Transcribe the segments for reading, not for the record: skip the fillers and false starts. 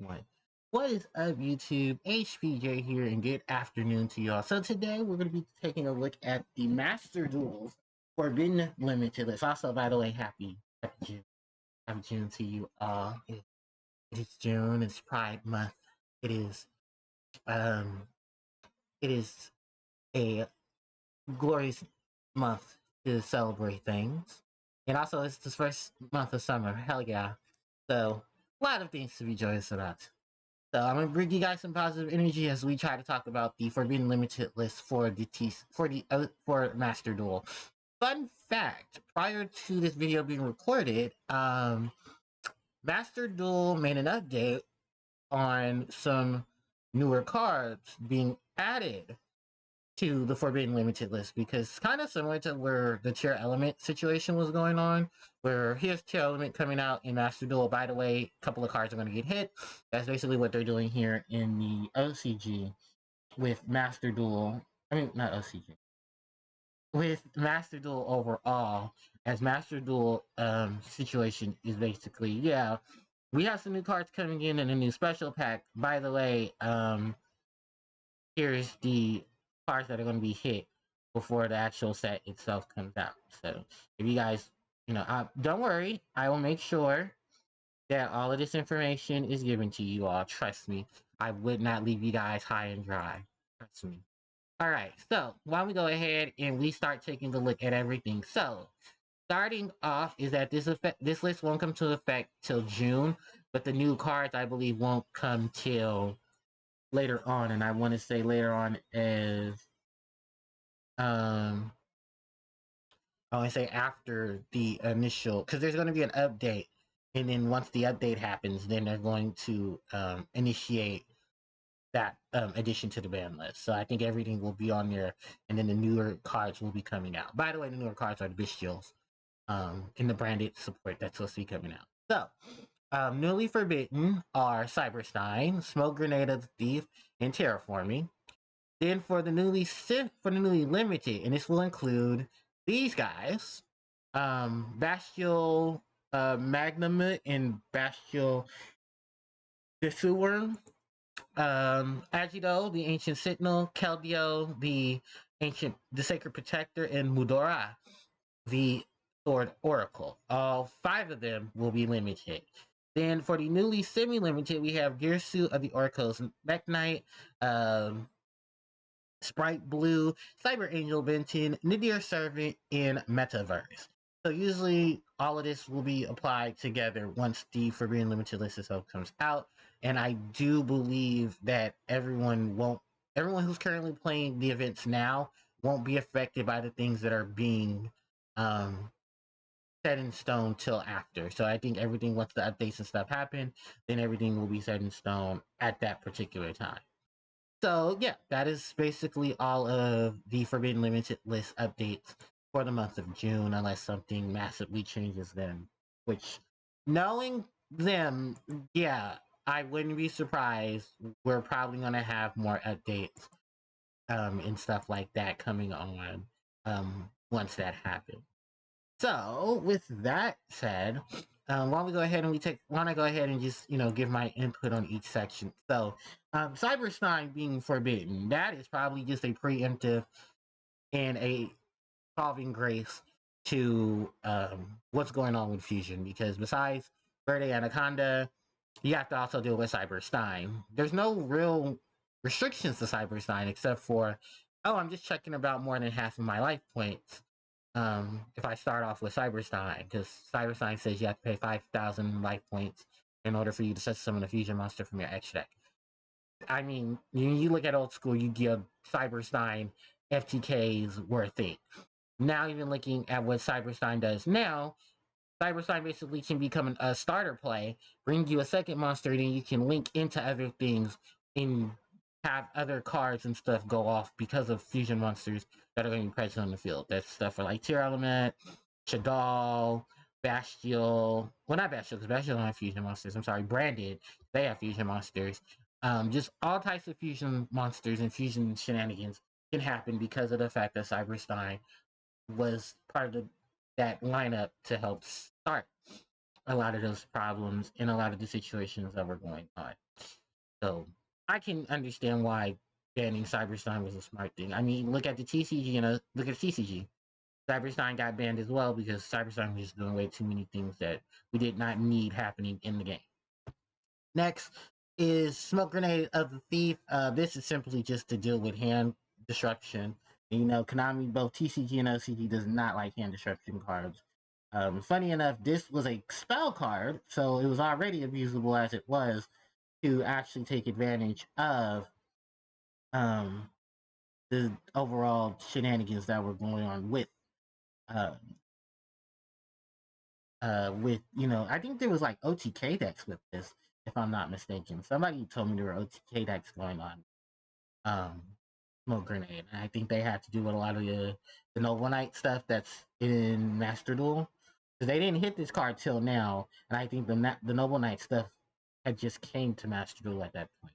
one. What is up, YouTube? HPJ here, and good afternoon to y'all. So today we're going to be taking a look at the Master Duels Forbidden Limited List. Also, by the way, happy June to you all. It is June. It's Pride Month. It is um, it is a glorious month to celebrate things, and also it's the first month of summer. Hell yeah! So a lot of things to be joyous about. So I'm gonna bring you guys some positive energy as we try to talk about the Forbidden Limited list for for Master Duel. Fun fact: prior to this video being recorded, Master Duel made an update on some newer cards being added to the Forbidden Limited list because kind of similar to where the Tier Element situation was going on, where here's Tier Element coming out in Master Duel. By the way, a couple of cards are going to get hit. That's basically what they're doing here in the OCG with Master Duel. I mean, not OCG. With Master Duel overall, as Master Duel situation is basically, yeah, we have some new cards coming in and a new special pack. By the way, here's the cards that are going to be hit before the actual set itself comes out. So if you guys, don't worry, I will make sure that all of this information is given to you all. Trust me, I would not leave you guys high and dry. Trust me. All right, so why don't we go ahead and we start taking a look at everything. So starting off is that this list won't come to effect till June, but the new cards I believe won't come till later on, and I want to say later on as um I want to say after the initial, because there's going to be an update, and then once the update happens, then they're going to initiate that addition to the ban list. So I think everything will be on there, and then the newer cards will be coming out. By the way, the newer cards are the bestials in the branded support that's supposed to be coming out. So newly forbidden are Cyberstein, Smoke Grenade of the Thief, and Terraforming. Then for the newly limited, and this will include these guys, Bestial Magnum and Bestial Bisuworm, Agido, the Ancient Sentinel, Keldeo, the Sacred Protector, and Mudora, the Sword Oracle. All 5 of them will be limited. Then for the newly semi-limited, we have Gear Suit of the Oracle's Mech Knight, Sprite Blue, Cyber Angel Benton, Nidir Servant, and Metaverse. So usually all of this will be applied together once the Forbidden Limited list itself comes out. And I do believe that everyone who's currently playing the events now won't be affected by the things that are being um, set in stone till after. So I think everything, once the updates and stuff happen, then everything will be set in stone at that particular time. So yeah, that is basically all of the Forbidden Limited list updates for the month of June, unless something massively changes them. Which, knowing them, yeah, I wouldn't be surprised. We're probably gonna have more updates and stuff like that coming on once that happens. So, with that said, why don't we go ahead and why don't I go ahead and just, give my input on each section. So, Cyberstein being forbidden, that is probably just a preemptive and a solving grace to what's going on with Fusion, because besides Verde Anaconda, you have to also deal with Cyberstein. There's no real restrictions to Cyberstein except for, oh, I'm just checking about more than half of my life points if I start off with Cyberstein, because Cyberstein says you have to pay 5,000 life points in order for you to summon a fusion monster from your X deck. I mean, you look at old school, you give Cyberstein FTK's worth it. Now, even looking at what Cyberstein does now, Cyberstein basically can become a starter play, bring you a second monster, then you can link into other things and have other cards and stuff go off because of fusion monsters that are going to be present on the field. That's stuff for like Tier Element, Shadal, Bastial. Well, not Bastial, because Bastial don't have fusion monsters. I'm sorry, Branded. They have fusion monsters. Just all types of fusion monsters and fusion shenanigans can happen because of the fact that Cyberstein was part of that lineup to help start a lot of those problems in a lot of the situations that were going on. So I can understand why banning Cyberstein was a smart thing. I mean, look at the TCG and look at CCG. Cyberstein got banned as well because Cyberstein was just doing way too many things that we did not need happening in the game. Next is Smoke Grenade of the Thief. This is simply just to deal with hand destruction. You know, Konami, both TCG and OCG, does not like hand destruction cards. Funny enough, this was a spell card, so it was already abusable as it was to actually take advantage of um, the overall shenanigans that were going on uh, with I think there was like OTK decks with this, if I'm not mistaken. Somebody told me there were OTK decks going on. Smoke Grenade. And I think they had to do with a lot of the Noble Knight stuff that's in Master Duel. Because they didn't hit this card till now, and I think the Noble Knight stuff had just came to Master Duel at that point.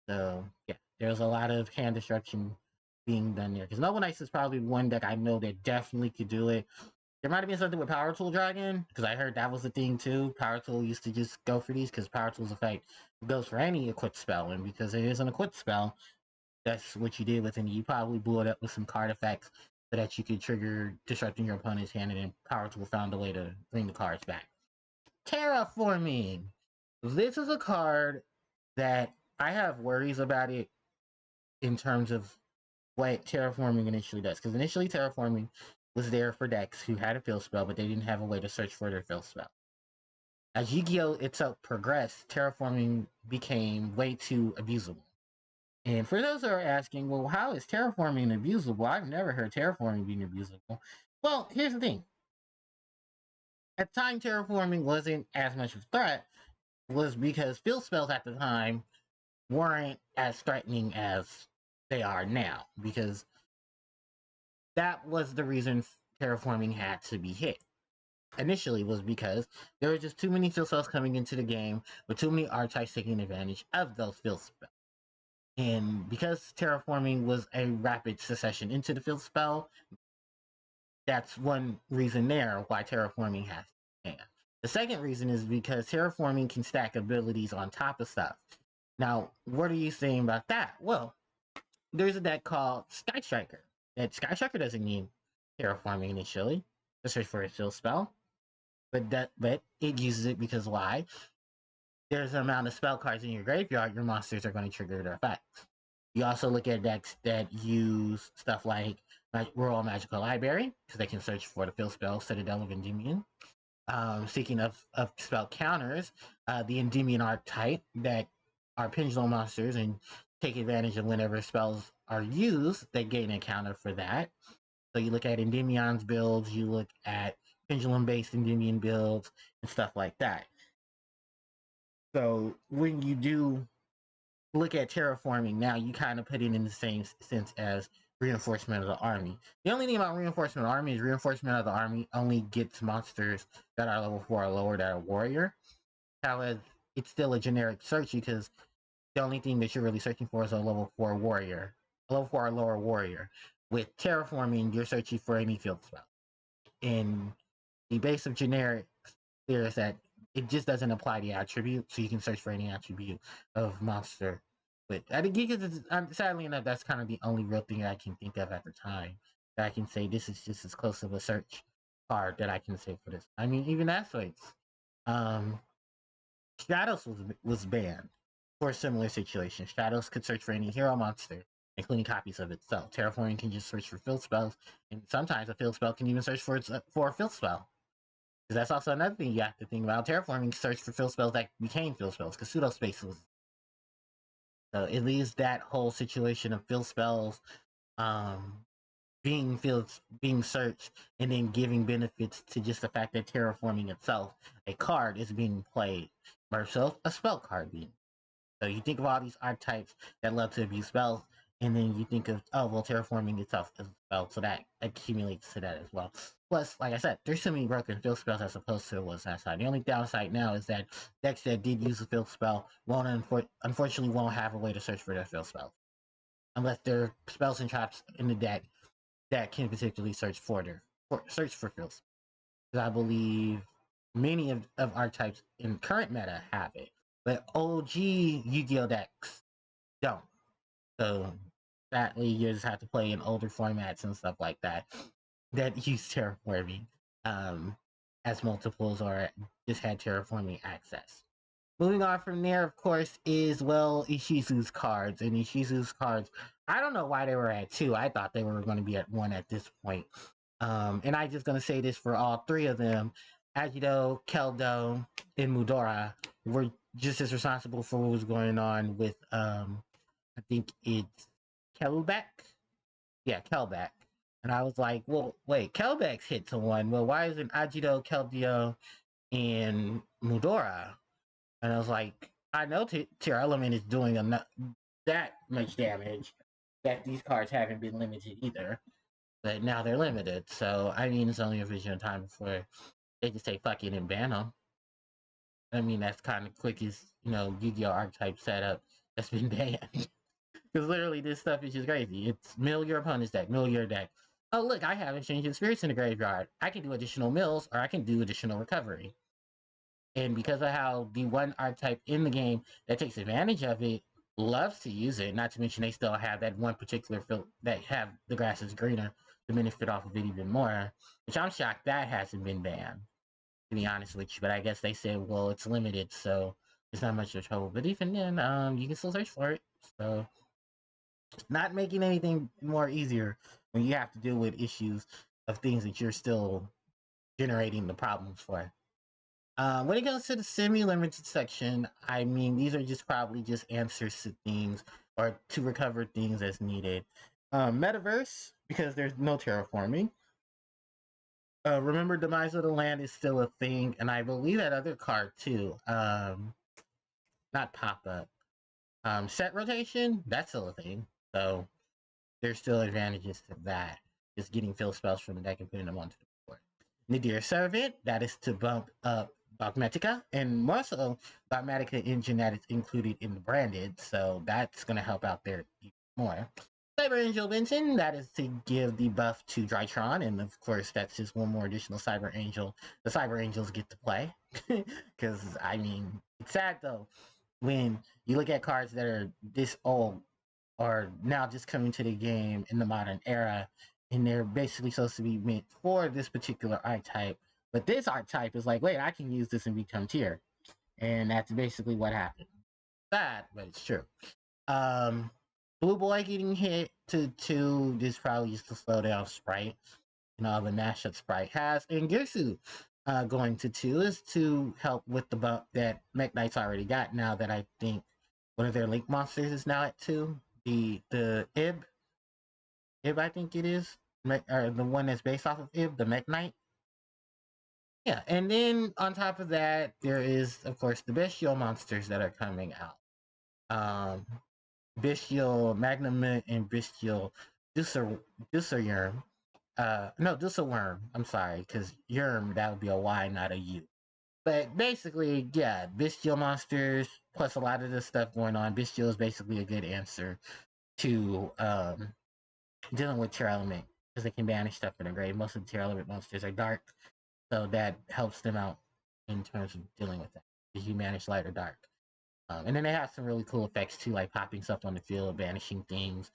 So yeah, there's a lot of hand destruction being done there. Because Noble Knights is probably one deck I know that definitely could do it. There might have been something with Power Tool Dragon, because I heard that was the thing too. Power Tool used to just go for these, because Power Tool's effect goes for any equipped spell, and because it is an equipped spell, that's what you did with it. You probably blew it up with some card effects so that you could trigger disrupting your opponent's hand, and then Power Tool found a way to bring the cards back. Terraforming. This is a card that I have worries about it in terms of what terraforming initially does. Because initially terraforming was there for decks who had a field spell, but they didn't have a way to search for their field spell. As Yu-Gi-Oh! Itself progressed, terraforming became way too abusable. And for those who are asking, well, how is terraforming abusable? I've never heard terraforming being abusable. Well, here's the thing. At the time, terraforming wasn't as much of a threat, was because field spells at the time weren't as threatening as they are now, because that was the reason terraforming had to be hit. Initially was because there were just too many field spells coming into the game with too many archetypes taking advantage of those field spells. And because terraforming was a rapid succession into the field spell, that's one reason there why terraforming has to ban. The second reason is because terraforming can stack abilities on top of stuff. Now, what are you saying about that? Well, there's a deck called Sky Striker. That Sky Striker doesn't need terraforming initially to search for a field spell, but it uses it because why? There's an amount of spell cards in your graveyard, your monsters are going to trigger their effects. You also look at decks that use stuff like Royal Magical Library, because they can search for the field spell Citadel of Endymion. Speaking of spell counters, the Endymion archetype that are pendulum monsters and take advantage of whenever spells are used, they gain a counter for that. So you look at Endymion's builds, you look at pendulum-based Endymion builds, and stuff like that. So when you do look at terraforming now, you kind of put it in the same sense as reinforcement of the army. The only thing about reinforcement of the army is reinforcement of the army only gets monsters that are level 4 or lower that are warrior. However, it's still a generic search because the only thing that you're really searching for is a level 4 warrior, a level 4 or lower warrior. With terraforming, you're searching for any field spell. And the base of generic there is that it just doesn't apply the attribute, so you can search for any attribute of monster. But I think sadly enough, that's kind of the only real thing I can think of at the time that I can say this is just as close of a search card that I can say for this. I mean, even Asphytes. Stratos was banned for a similar situation. Stratos could search for any hero monster, including copies of itself. Terraforming can just search for field spells, and sometimes a field spell can even search for a field spell. Because that's also another thing you have to think about. Terraforming search for field spells that became field spells, because pseudospace was. So it leaves that whole situation of field spells being searched and then giving benefits to just the fact that terraforming itself, a card, is being played versus a spell card being. So you think of all these archetypes that love to abuse spells, and then you think of, oh, well, terraforming itself is a spell, so that accumulates to that as well. Plus, like I said, there's so many broken field spells as opposed to what's outside. The only downside now is that decks that did use a field spell unfortunately won't have a way to search for their field spells. Unless there are spells and traps in the deck that can particularly search for field spells. I believe many of archetypes in current meta have it, but OG Yu-Gi-Oh decks don't. So sadly, you just have to play in older formats and stuff like that that use terraforming um, as multiples or just had terraforming access. Moving on from there, of course, is well Ishizu's cards. And Ishizu's cards, I don't know why they were at 2. I thought they were going to be at 1 at this point. And I'm just going to say this for all 3 of them. Agido, Keldo, and Mudora were just as responsible for what was going on with, I think it's Kelbeck? Yeah, Kelbeck. And I was like, well, wait, Kelbeck's hit to 1. Well, why isn't Agido, Keldio, and Mudora? And I was like, I know Tier Element is doing that much damage that these cards haven't been limited either. But now they're limited. So, I mean, it's only a vision of time before they just say fuck it and ban them. I mean, that's kind of quickest, Yu-Gi-Oh! Archetype setup that's been banned. Because literally, this stuff is just crazy. It's mill your opponent's deck, mill your deck. Oh, look, I have Exchanging Spirits in the graveyard. I can do additional mills, or I can do additional recovery. And because of how the one archetype in the game that takes advantage of it loves to use it, not to mention they still have that one particular field that have the grass is greener to benefit off of it even more, which I'm shocked that hasn't been banned, to be honest with you. But I guess they said, well, it's limited, so it's not much of trouble. But even then, you can still search for it. So not making anything more easier when you have to deal with issues of things that you're still generating the problems for. When it comes to the semi-limited section, I mean, these are just probably just answers to things or to recover things as needed. Metaverse, because there's no terraforming. Remember, Demise of the Land is still a thing, and I believe that other card too. Not pop-up. Set rotation, that's still a thing. So there's still advantages to that. Just getting fill spells from the deck and putting them onto the board. Nadir Servant, that is to bump up Dogmatica, and more so Dogmatica engine that is included in the branded, so that's going to help out there even more. Cyber Angel Benton, that is to give the buff to Drytron, and of course that's just one more additional Cyber Angel the Cyber Angels get to play. Because, I mean, it's sad though, when you look at cards that are this old, or now just coming to the game in the modern era, and they're basically supposed to be meant for this particular archetype. But this archetype is like, wait, I can use this and become tier. And that's basically what happened. Sad, but it's true. Blue Boy getting hit to 2, this probably used to slow down Sprite. The mashup Sprite has. And Girsu going to 2 is to help with the bump that Mech Knight's already got now that I think one of their Link monsters is now at 2. The Ib, I think it is, or the one that's based off of Ib, the Mech Knight. Yeah, and then on top of that, there is, of course, the Bestial monsters that are coming out. Bestial Magnum and Bestial Dusserworm. No, Dusserworm. I'm sorry, because Yerm, that would be a Y, not a U. But basically, yeah, Bestial monsters, plus a lot of the stuff going on. Bestial is basically a good answer to dealing with Tier Element, because they can banish stuff in the grave. Most of the Tier Element monsters are dark, so that helps them out in terms of dealing with that, because you manage light or dark. And then they have some really cool effects too, like popping stuff on the field, banishing things,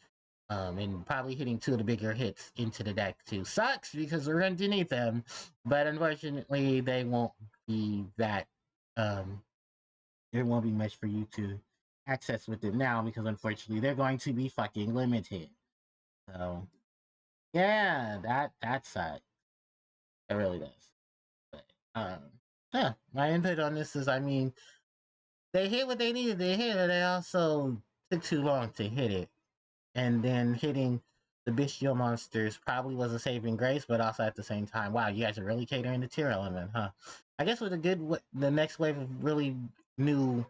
and probably hitting 2 of the bigger hits into the deck too. Sucks because we're underneath them, but unfortunately they won't be that. There won't be much for you to access with it now, because unfortunately they're going to be fucking limited. So yeah, that sucks. It really does. But yeah, my input on this is, I mean, they hit what they needed to hit, but they also took too long to hit it. And then hitting the bestial monsters probably was a saving grace, but also at the same time, wow, you guys are really catering to Tier Element, huh? I guess with the next wave of really new,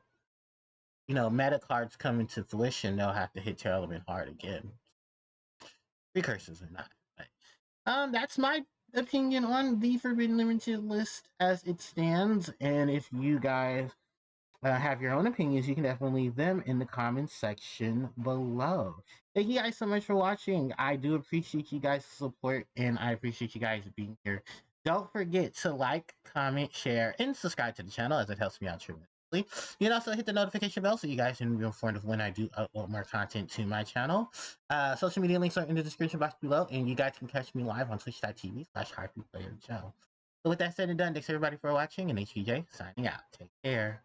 meta cards coming to fruition, they'll have to hit Tier Element hard again. Precursors or not. But, that's my opinion on the Forbidden Limited list as it stands. And if you guys have your own opinions, you can definitely leave them in the comments section below. Thank you guys so much for watching. I do appreciate you guys' support, and I appreciate you guys being here Don't forget to like, comment, share, and subscribe to the channel as it helps me out tremendously. You can also hit the notification bell so you guys can be informed of when I do upload more content to my channel. Social media links are in the description box below, and you guys can catch me live on twitch.tv/HarpiePlayerJoe. So with that said and done, thanks everybody for watching, and HPJ signing out. Take care.